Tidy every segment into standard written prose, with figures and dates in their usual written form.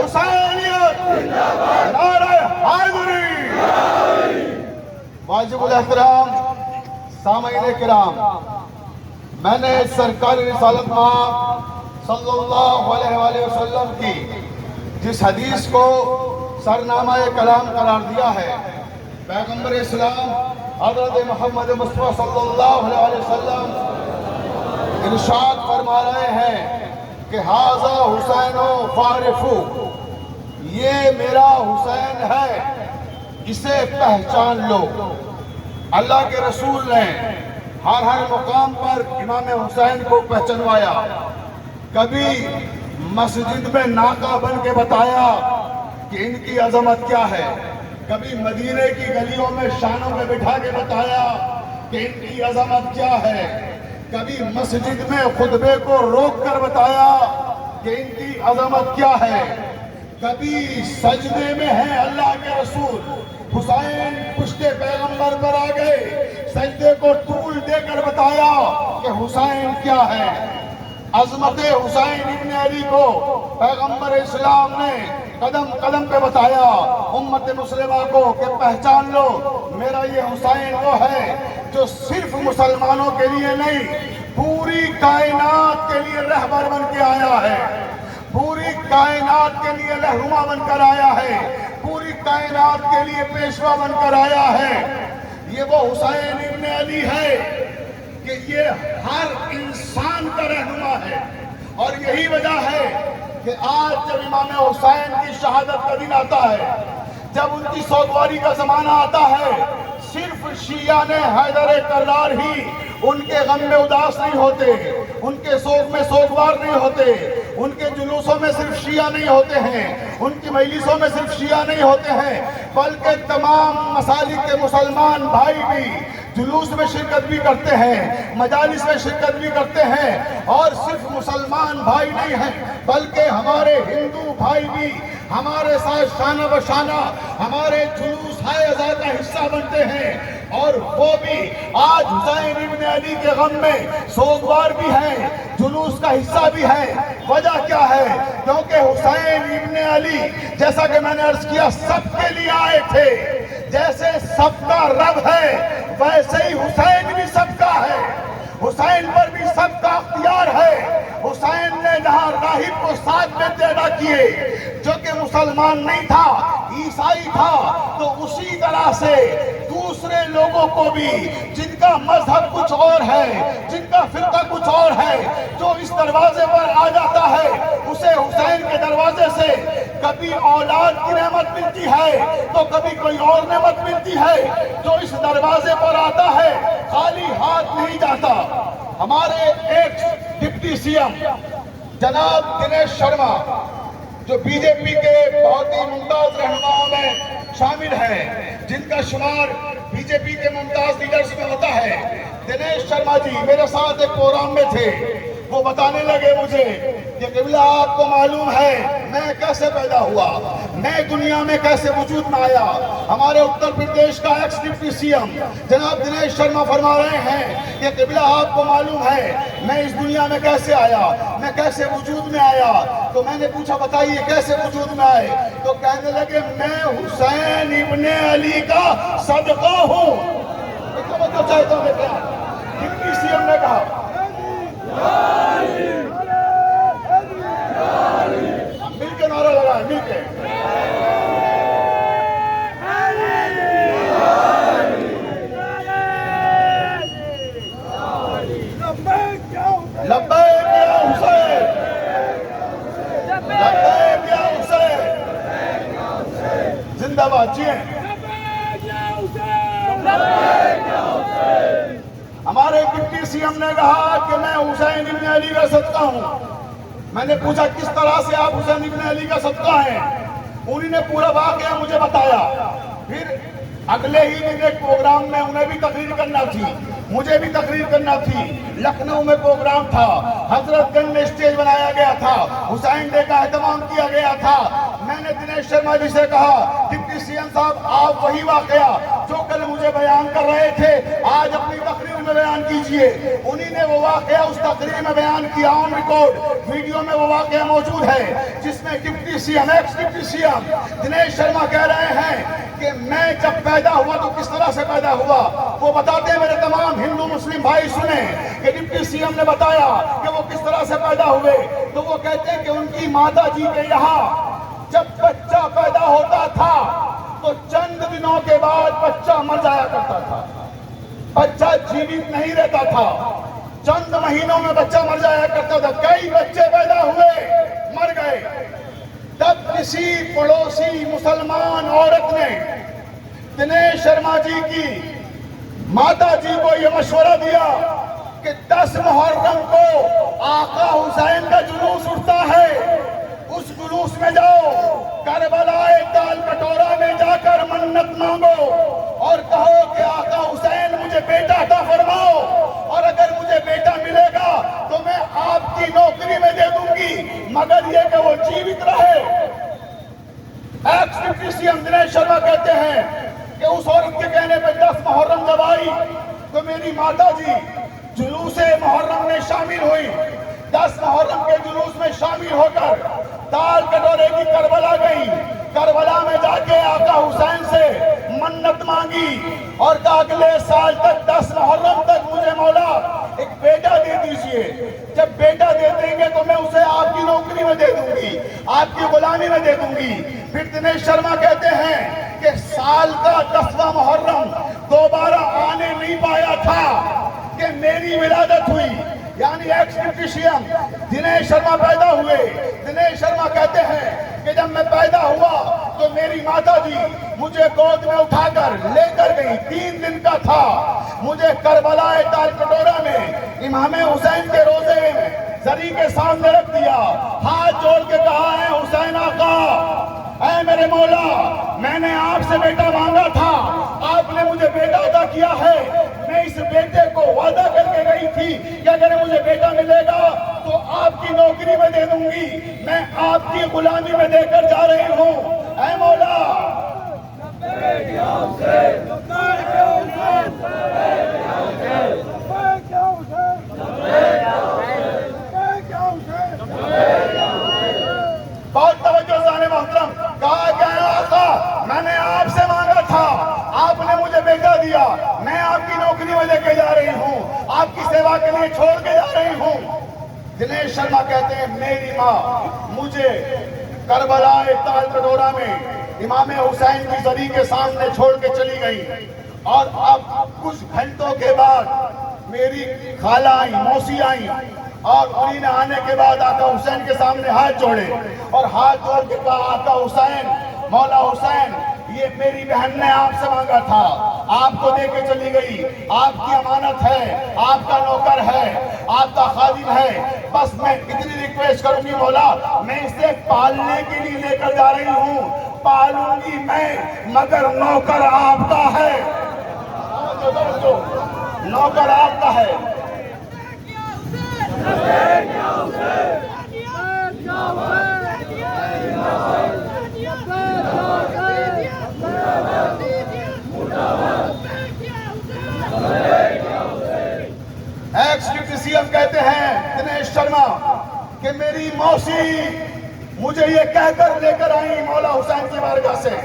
حسینیت نعرہ حیدری۔ واجب الاحترام سامعین کرام، میں نے سرکار رسالت صلی اللہ علیہ وآلہ وسلم کی جس حدیث کو سرنامہ کلام قرار دیا ہے، پیغمبر اسلام حضرت محمد مصطفیٰ صلی اللہ علیہ وسلم ارشاد فرما رہے ہیں کہ ھذا حسین فاعرفوا، یہ میرا حسین ہے، اسے پہچان لو۔ اللہ کے رسول نے ہر مقام پر امام حسین کو پہچنوایا، کبھی مسجد میں ناکا بن کے بتایا کہ ان کی عظمت کیا ہے، کبھی مدینے کی گلیوں میں شانوں پہ بٹھا کے بتایا کہ ان کی عظمت کیا ہے، کبھی مسجد میں خطبے کو روک کر بتایا کہ ان کی عظمت کیا ہے، کبھی سجدے میں ہیں اللہ کے رسول، حسین پشت پیغمبر پر آ گئے، سجدے کو طول دے کر بتایا کہ حسین کیا ہے۔ عظمت حسین ابن علی کو پیغمبر اسلام نے قدم قدم پہ بتایا امت مسلمہ کو کہ پہچان لو، میرا یہ حسین وہ ہے جو صرف مسلمانوں کے لیے نہیں، پوری کائنات کے لیے رہبر بن کے آیا ہے، پوری کائنات کے لیے رہنما بن کر آیا ہے، پوری کائنات کے لیے پیشوا بن کر آیا ہے۔ یہ وہ حسین ابن علی ہے کہ یہ ہر انسان کا رہنما ہے، اور یہی وجہ ہے کہ آج جب امام حسین کی شہادت کا دن آتا ہے، جب ان کی سوگواری کا زمانہ آتا ہے، صرف شیعہ نے حیدر کرار ہی ان کے غم میں اداس نہیں ہوتے، ان کے سوگ میں سوگوار نہیں ہوتے، ان کے جلوسوں میں صرف شیعہ نہیں ہوتے ہیں، ان کی مجلسوں میں صرف شیعہ نہیں ہوتے ہیں، بلکہ تمام مساجد کے مسلمان بھائی بھی جلوس میں شرکت بھی کرتے ہیں، مجالس میں شرکت بھی کرتے ہیں، اور صرف مسلمان بھائی نہیں ہیں بلکہ ہمارے ہندو بھائی بھی ہمارے ساتھ شانہ بشانہ ہمارے جلوس ہائے عزا کا حصہ بنتے ہیں، اور وہ بھی آج حسین ابن علی کے غم میں سوگوار بھی ہیں، جلوس کا حصہ بھی ہے۔ وجہ کیا ہے؟ کیونکہ حسین ابن علی جیسا کہ میں نے عرض کیا سب کے لیے آئے تھے، جیسے سب کا رب ہے ویسے ہی حسین بھی سب کا ہے، حسین پر بھی سب کا اختیار ہے۔ حسین نے جہاں راہب کو 7 بیٹے ادا کیے جو کہ مسلمان نہیں تھا، عیسائی تھا، تو اسی طرح سے دوسرے لوگوں کو بھی جن کا مذہب کچھ اور ہے، جن کا فرقہ کچھ اور ہے، جو اس دروازے پر آ جاتا ہے اسے حسین کے دروازے سے کبھی اولاد کی نعمت ملتی ہے تو کبھی کوئی اور نعمت ملتی ہے۔ جو اس دروازے پر آتا ہے خالی ہاتھ نہیں جاتا۔ ہمارے ایک ڈپٹی سی ایم جناب دنیش شرما جو بی جے پی کے بہت ہی ممتاز رہنماؤں میں شامل ہیں، جن کا شمار بی جے پی کے ممتاز لیڈرز میں ہوتا ہے، دنیش شرما جی میرے ساتھ ایک پروگرام میں تھے، وہ بتانے لگے مجھے کہ قبلہ آپ کو معلوم ہے میں کیسے پیدا ہوا، میں دنیا میں کیسے وجود میں آیا۔ ہمارے اتر پردیش کا ایکس ڈپٹی سی ایم جناب دنیش شرما فرما رہے ہیں کہ قبلہ آپ کو معلوم ہے میں اس دنیا میں کیسے آیا، میں کیسے وجود میں آیا۔ تو میں نے پوچھا بتائیے کیسے وجود میں آئے؟ تو کہنے لگے میں حسین ابن علی کا صدقہ ہوں۔ چاہتا ہوں ڈپٹی سی ایم نے کہا، مل کے نعرہ لگائیں، مل کے لبیک یا حسین، لبیک یا حسین، زندہ باد جی ہیں۔ ہمارے ڈپٹی سی ایم نے کہا کہ میں حسین ابن علی کا صدقہ ہوں۔ میں نے پوچھا کس طرح سے آپ حسین ابن علی کا صدقہ ہیں؟ انہوں نے پورا واقعہ مجھے بتایا۔ پھر اگلے ہی دن ایک پروگرام میں انہیں بھی تقریر کرنا تھی، مجھے بھی تقریر کرنا تھی، لکھنؤ میں پروگرام تھا، حضرت گنج میں اسٹیج بنایا گیا تھا، حسین ڈے کا اہتمام کیا گیا تھا۔ میں نے دنیش شرما جی سے کہا ڈپٹی سی ایم صاحب آپ وہی واقعہ جو کل مجھے بیان کر رہے تھے آج اپنی تقریر میں بیان کیجئے. انہی نے وہ واقعہ اس تقریر میں بیان کیا, آن ریکارڈ ویڈیو میں وہ واقعہ موجود ہے, جس میں deputy C M, ex deputy C M Dinesh Sharma کہہ رہے ہیں کہ میں جب پیدا ہوا تو کس طرح سے پیدا ہوا. وہ بتاتے ہیں, میرے تمام ہندو مسلم بھائی سنیں کہ ڈپٹی سی ایم نے بتایا کہ وہ کس طرح سے پیدا ہوئے. تو وہ کہتے ہیں کہ ان کی ماتا جی کے یہاں جب بچہ پیدا ہوتا تھا تو چند دنوں کے بعد بچہ مر جایا کرتا تھا. بچہ جیوت نہیں رہتا تھا, چند مہینوں میں بچہ مر جایا کرتا تھا. کئی بچے پیدا ہوئے, مر گئے. تب کسی پڑوسی مسلمان عورت نے دنیش شرما جی کی ماتا جی کو یہ مشورہ دیا کہ 10 محرم کو آقا حسین کا جلوس اٹھتا ہے, اس جلوس میں جاؤ, کربلا دال کٹورا میں جا کر منت مانگو اور کہو کہ آقا حسین مجھے بیٹا عطا فرماؤ, اور اگر مجھے بیٹا ملے گا تو میں آپ کی نوکری میں دے دوں گی, مگر یہ کہ وہ جیوت رہے. Ex deputy C M Dinesh Sharma کہتے ہیں کہ اس عورت کے کہنے پہ 10 محرم جب آئی تو میری ماتا جی جلوس محرم میں شامل ہوئی. 10 محرم کے جلوس میں شامل ہو کر دال کٹورے کی کربلا گئی. کربلا میں جا کے آقا حسین سے منت مانگی اور کہا اگلے سال تک 10 محرم تک مجھے مولا ایک بیٹا دے دیجئے. جب بیٹا دے دیں گے تو میں اسے آپ کی نوکری میں دے دوں گی, آپ کی غلامی میں دے دوں گی. پھر دنیش شرما کہتے ہیں کہ سال کا 10واں محرم دوبارہ آنے نہیں پایا تھا کہ میری ولادت ہوئی. یعنی ex deputy C M Dinesh Sharma پیدا ہوئے. دنیش شرما کہتے ہیں کہ جب میں پیدا ہوا تو میری ماتا جی مجھے گود میں اٹھا کر لے کر گئی. 3 دن کا تھا. مجھے کربلا دال کٹورا میں امام حسین کے روزے میں زری کے سامنے رکھ دیا, ہاتھ جوڑ کے کہا ہے حسین آقا, اے میرے مولا, میں نے آپ سے بیٹا مانگا تھا, آپ نے مجھے بیٹا عطا کیا ہے. میں اس بیٹے کو وعدہ کر کے گئی تھی کہ اگر مجھے بیٹا ملے گا تو آپ کی نوکری میں دے دوں گی, میں آپ کی غلامی میں دے کر جا رہی ہوں. اے مولا, بہت توجہ زانے محترم, کہا کہ اے آقا, میں نے آپ سے مانگا تھا, آپ نے مجھے بیٹا دیا, میں آپ کی نوکری میں لے کے جا رہی ہوں, آپ کی سیوا کے لیے چھوڑ کے جا رہی ہوں. دنیش شرما کہتے ہیں میری ماں مجھے کربلا دال کٹورا میں امام حسین کی زری کے سامنے چھوڑ کے چلی گئی, اور اب کچھ گھنٹوں کے بعد میری خالہ آئیں, موسی آئیں, اور انہی نے آنے کے بعد آقا حسین کے سامنے ہاتھ جوڑے اور ہاتھ جوڑ کے کہا آقا حسین, مولا حسین, یہ میری بہن نے آپ سے مانگا تھا, آپ کو دے کے چلی گئی, آپ کی امانت ہے, آپ کا نوکر ہے, آپ کا خادم ہے, بس میں اتنی ریکویسٹ کروں گی مولا, میں اسے پالنے کے لیے لے کر جا رہی ہوں, پالوں گی میں, مگر نوکر آپ کا ہے, نوکر آپ کا ہے. ایکس ڈپٹی سی ایم کہتے ہیں دنیش شرما کہ میری موسی مجھے یہ کہہ کر لے کر آئی مولا حسین کی بارگاہ سے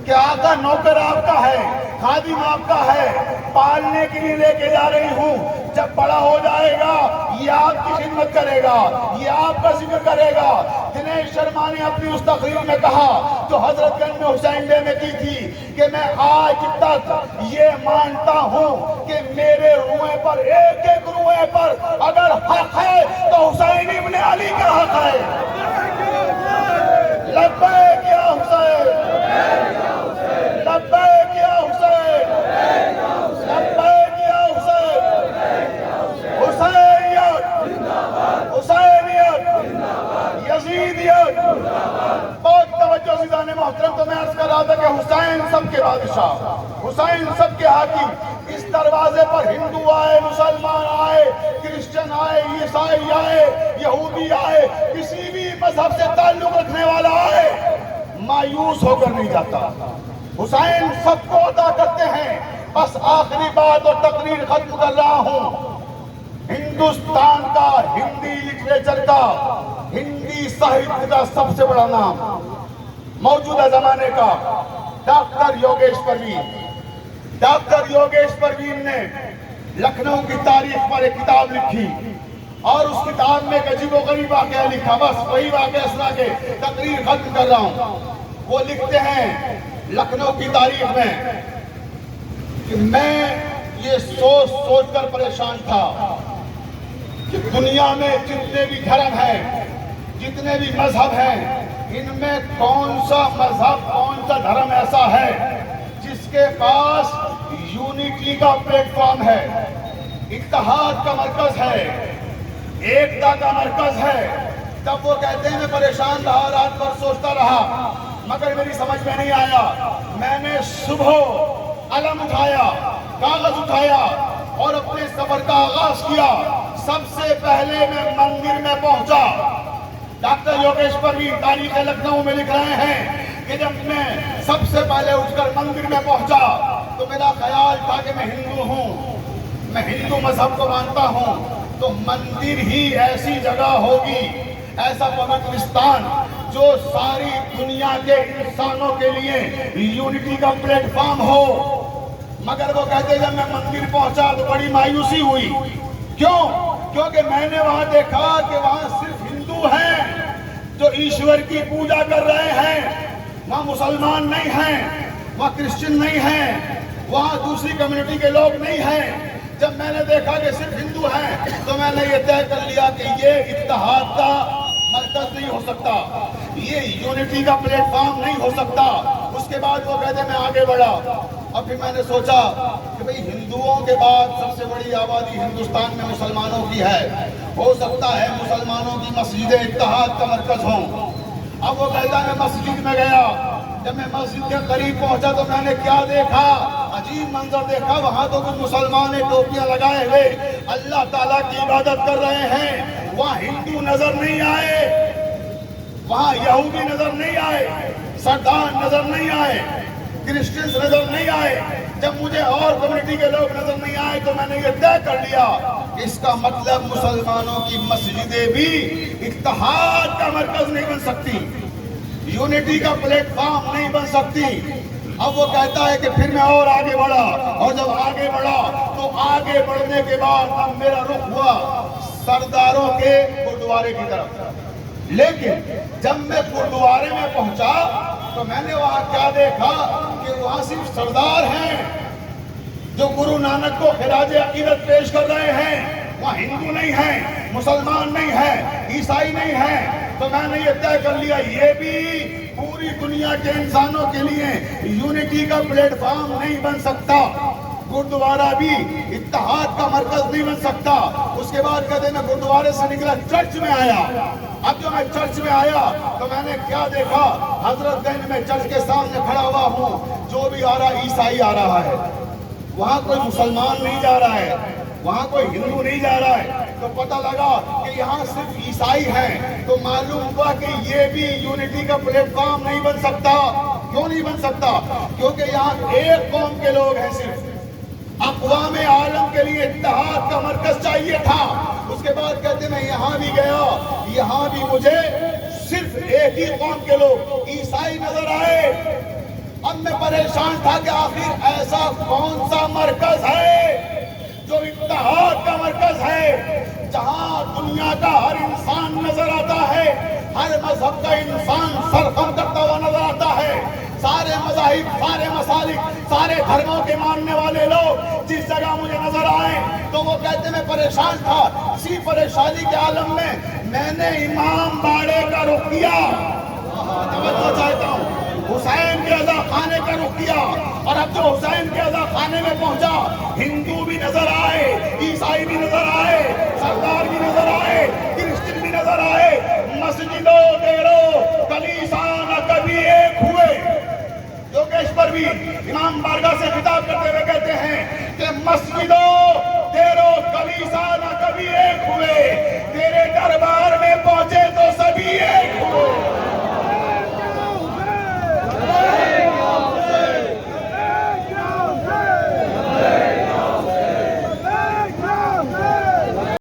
کہ آقا نوکر آپ کا ہے, خادم آپ کا ہے, پالنے کے لیے لے کے جا رہی ہوں, جب بڑا ہو جائے گا یہ آپ کی خدمت کرے گا, یہ آپ کا ذکر کرے گا. دنیش شرما نے اپنی اس تقریر میں کہا جو حضرت گنج میں حسین ڈے میں کی تھی کہ میں آج تک یہ مانتا ہوں کہ میرے روئے پر, ایک ایک روئے پر اگر حق ہے تو حسین ابن علی کا حق ہے. لبیک یا حسین, لبیک یا حسین, لبیک یا حسین, حسینیت, حسینیت, یزیدیت. بہت توجہ سیدان محترم, تو میں عرض کر رہا تھا کہ حسین سب کے بادشاہ, حسین سب کے حاکم. اس دروازے پر ہندو آئے, مسلمان آئے, کرسچن آئے, عیسائی آئے, یہودی آئے, کسی بھی مذہب سے تعلق رکھنے والا آئے, مایوس ہو کر نہیں جاتا. حسین سب کو عطا کرتے ہیں, بس آخری بات اور تقریر ختم کر رہا ہوں. ہندوستان کا ہندی لٹریچر کا، ہندی ساہتیہ کا سب سے بڑا نام موجودہ زمانے کا ڈاکٹر یوگیش پروین. ڈاکٹر یوگیش پروین نے لکھنؤ کی تاریخ پر ایک کتاب لکھی اور اس کتاب میں ایک عجیب و غریب واقعہ لکھا. بس وہی واقعہ سنا کے تقریر ختم کر رہا ہوں. وہ لکھتے ہیں لکھنؤ کی تاریخ میں کہ میں یہ سوچ سوچ کر پریشان تھا کہ دنیا میں جتنے بھی دھرم ہیں، جتنے بھی مذہب ہیں، ان میں کون سا مذہب، کون سا دھرم ایسا ہے جس کے پاس یونٹی کا پلیٹ فارم ہے، اتحاد کا مرکز ہے، ایکتا کا مرکز ہے. تب وہ کہتے ہیں میں پریشان رہا، رات بھر سوچتا رہا، مگر میری سمجھ میں نہیں آیا. میں نے صبح علم اٹھایا، کاغذ اٹھایا اور اپنے سفر کا آغاز کیا. سب سے پہلے میں مندر میں پہنچا. ڈاکٹر یوگیش پروین تاریخ لکھنؤ میں لکھ رہے ہیں کہ جب میں سب سے پہلے اٹھ کر مندر میں پہنچا تو میرا خیال تھا کہ میں ہندو ہوں، میں ہندو مذہب کو مانتا ہوں، تو مندر ہی ایسی جگہ ہوگی، ایسا پوتر ستان جو ساری دنیا کے انسانوں کے لیے یونٹی کا پلیٹ فارم ہو. مگر وہ کہتے جب میں مندر پہنچا تو بڑی مایوسی ہوئی. کیوں؟ کیونکہ میں نے وہاں دیکھا کہ وہاں صرف ہندو ہیں جو ایشور کی پوجا کر رہے ہیں، وہاں مسلمان نہیں ہیں، وہاں کرسچن نہیں ہیں، وہاں دوسری کمیونٹی کے لوگ نہیں ہیں. جب میں نے دیکھا کہ صرف ہندو ہیں تو میں نے یہ طے کر لیا کہ یہ اتحاد کا مرکز نہیں ہو سکتا، یہ یونٹی کا پلیٹ فارم نہیں ہو سکتا. اس کے بعد وہ کہتے میں آگے بڑھا اور پھر میں نے سوچا کہ بھئی ہندوؤں کے بعد سب سے بڑی آبادی ہندوستان میں مسلمانوں کی ہے، ہو سکتا ہے مسلمانوں کی مسجدیں اتحاد کا مرکز ہوں. اب وہ کہتا ہے میں مسجد میں گیا. جب میں مسجد کے قریب پہنچا تو میں نے کیا دیکھا، عجیب منظر دیکھا. وہاں تو کچھ مسلمان ٹوپیاں لگائے ہوئے اللہ تعالیٰ کی عبادت کر رہے ہیں. وہاں ہندو نظر نہیں آئے، وہاں یہودی نظر نہیں آئے، سردار نظر نہیں آئے، کرسچنز نظر نہیں آئے. جب مجھے اور کمیونٹی کے لوگ نظر نہیں آئے تو میں نے یہ طے کر لیا کہ اس کا مطلب مسلمانوں کی مسجدیں بھی اتحاد کا مرکز نہیں بن سکتی، یونٹی کا پلیٹ فارم نہیں بن سکتی. اب وہ کہتا ہے کہ پھر میں اور آگے بڑھا، اور جب آگے بڑھا تو آگے بڑھنے کے بعد اب میرا رخ ہوا سرداروں کے گردوارے کی طرف. لیکن جب میں گردوارے میں پہنچا تو میں نے وہاں کیا دیکھا کہ وہاں صرف سردار ہیں جو گرو نانک کو خراج عقیدت پیش کر رہے ہیں. وہاں ہندو نہیں ہیں، مسلمان نہیں ہیں، عیسائی نہیں ہیں. تو میں نے یہ طے کر لیا یہ بھی پوری دنیا کے انسانوں کے لیے یونٹی کا پلیٹ فارم نہیں بن سکتا، گردوارہ بھی اتحاد کا مرکز نہیں بن سکتا. اس کے بعد کہتے میں گردوارے سے نکلا، چرچ میں آیا. اب جو میں چرچ میں آیا تو میں نے کیا دیکھا، حضرت گنج میں چرچ کے سامنے کھڑا ہوا ہوں، جو بھی آ رہا عیسائی آ رہا ہے، وہاں کوئی مسلمان نہیں جا رہا ہے، وہاں کوئی ہندو نہیں جا رہا ہے. تو پتہ لگا کہ یہاں صرف عیسائی ہیں. تو معلوم ہوا کہ یہ بھی یونٹی کا پلیٹ فارم نہیں بن سکتا. کیوں نہیں بن سکتا؟ کیونکہ یہاں ایک قوم کے لوگ ہیں. صرف اقوام عالم کے لیے اتحاد کا مرکز چاہیے تھا. اس کے بعد کہتے میں یہاں بھی گیا، یہاں بھی مجھے صرف ایک ہی قوم کے لوگ عیسائی نظر آئے. اب میں پریشان تھا کہ آخر ایسا کون سا مرکز ہے جو اتحاد کا مرکز ہے، جہاں دنیا کا ہر انسان نظر آتا ہے، ہر مذہب کا انسان سر خم کرتا ہوا نظر آتا ہے. سارے مذاہب، سارے مسالک، سارے دھرموں کے ماننے والے لوگ جس جگہ مجھے نظر آئے تو وہ کہتے میں پریشان تھا. اسی پریشانی کے عالم میں نے امام باڑے کا رخ کیا. توجہ چاہتا ہوں، حسین کے عزا خانے کا رخ کیا. اور اب جو حسین کے عزا خانے میں پہنچا، ہندو بھی نظر آئے، عیسائی بھی نظر آئے، سردار بھی نظر آئے، کرسچن بھی نظر آئے. مسجدوں دیرو کلیسان کبھی ایک ہوئے. یوگیش پروین امام بارگاہ سے خطاب کرتے ہوئے کہتے ہیں کہ مسجدوں دیرو کلیسان کبھی ایک ہوئے.